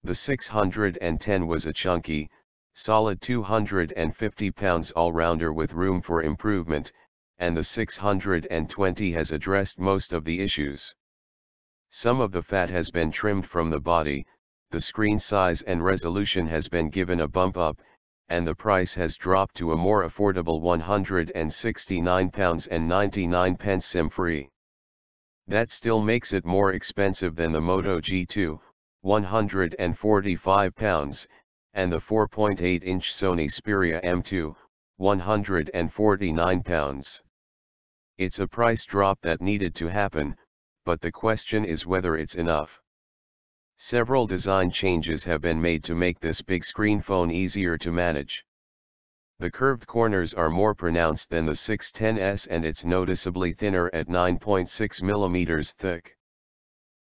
The 610 was a chunky, solid 250 pounds all-rounder with room for improvement, and the 620 has addressed most of the issues. Some of the fat has been trimmed from the body, the screen size and resolution has been given a bump up, and the price has dropped to a more affordable £169.99 SIM-free. That still makes it more expensive than the Moto G2, £145, and the 4.8-inch Sony Xperia M2, £149. It's a price drop that needed to happen, but the question is whether it's enough. Several design changes have been made to make this big screen phone easier to manage. The curved corners are more pronounced than the 610S and it's noticeably thinner at 9.6 mm thick.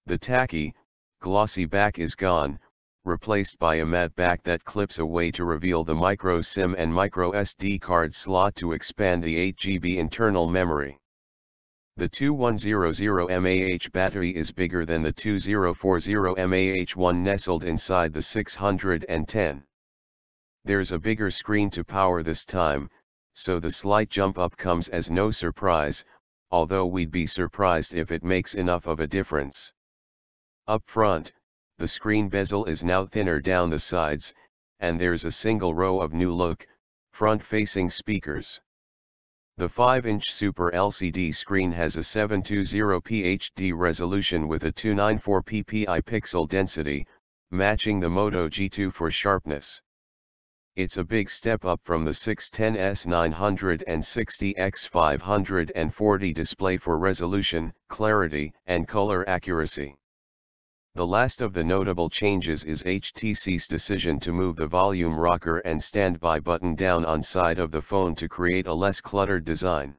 The tacky, glossy back is gone, replaced by a matte back that clips away to reveal the micro SIM and microSD card slot to expand the 8 GB internal memory. The 2100 mAh battery is bigger than the 2040 mAh one nestled inside the 610. There's a bigger screen to power this time, so the slight jump up comes as no surprise, although we'd be surprised if it makes enough of a difference. Up front, the screen bezel is now thinner down the sides, and there's a single row of new look, front-facing speakers. The 5-inch Super LCD screen has a 720p HD resolution with a 294 ppi pixel density, matching the Moto G2 for sharpness. It's a big step up from the 610S 960x540 display for resolution, clarity, and color accuracy. The last of the notable changes is HTC's decision to move the volume rocker and standby button down on side of the phone to create a less cluttered design.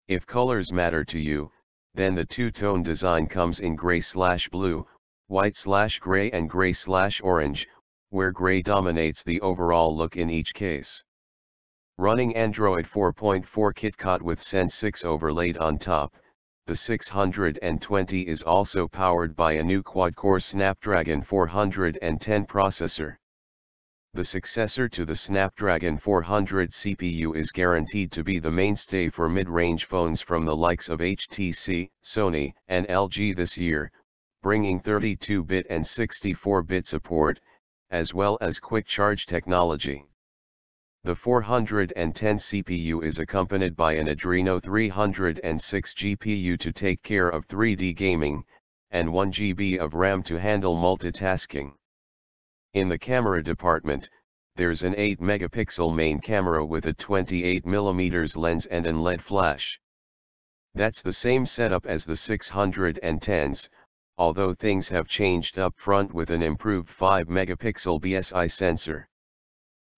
If colors matter to you, then the two-tone design comes in gray/blue, white/gray and gray/orange, where gray dominates the overall look in each case. Running Android 4.4 KitKat with Zen 6 overlaid on top, the 620 is also powered by a new quad-core Snapdragon 410 processor. The successor to the Snapdragon 400 CPU is guaranteed to be the mainstay for mid-range phones from the likes of HTC, Sony, and LG this year, bringing 32-bit and 64-bit support, as well as quick charge technology. The 410 CPU is accompanied by an Adreno 306 GPU to take care of 3D gaming, and 1 GB of RAM to handle multitasking. In the camera department, there's an 8-megapixel main camera with a 28mm lens and an LED flash. That's the same setup as the 610s, although things have changed up front with an improved 5-megapixel BSI sensor.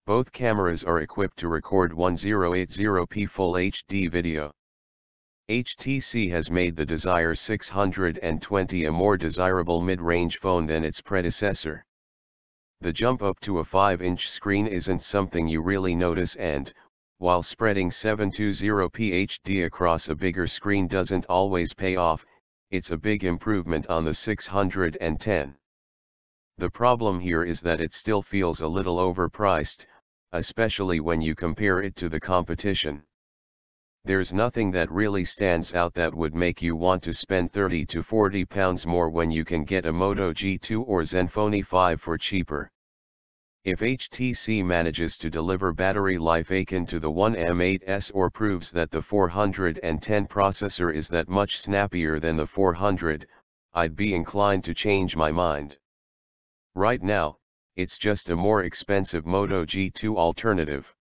Both cameras are equipped to record 1080p Full HD video. HTC has made the Desire 620 a more desirable mid-range phone than its predecessor. The jump up to a 5-inch screen isn't something you really notice, and, while spreading 720p HD across a bigger screen doesn't always pay off, it's a big improvement on the 610. The problem here is that it still feels a little overpriced, especially when you compare it to the competition. There's nothing that really stands out that would make you want to spend £30 to £40 more when you can get a Moto G2 or Zenfone 5 for cheaper. If HTC manages to deliver battery life akin to the One M8s or proves that the 410 processor is that much snappier than the 400, I'd be inclined to change my mind. Right now, it's just a more expensive Moto G2 alternative.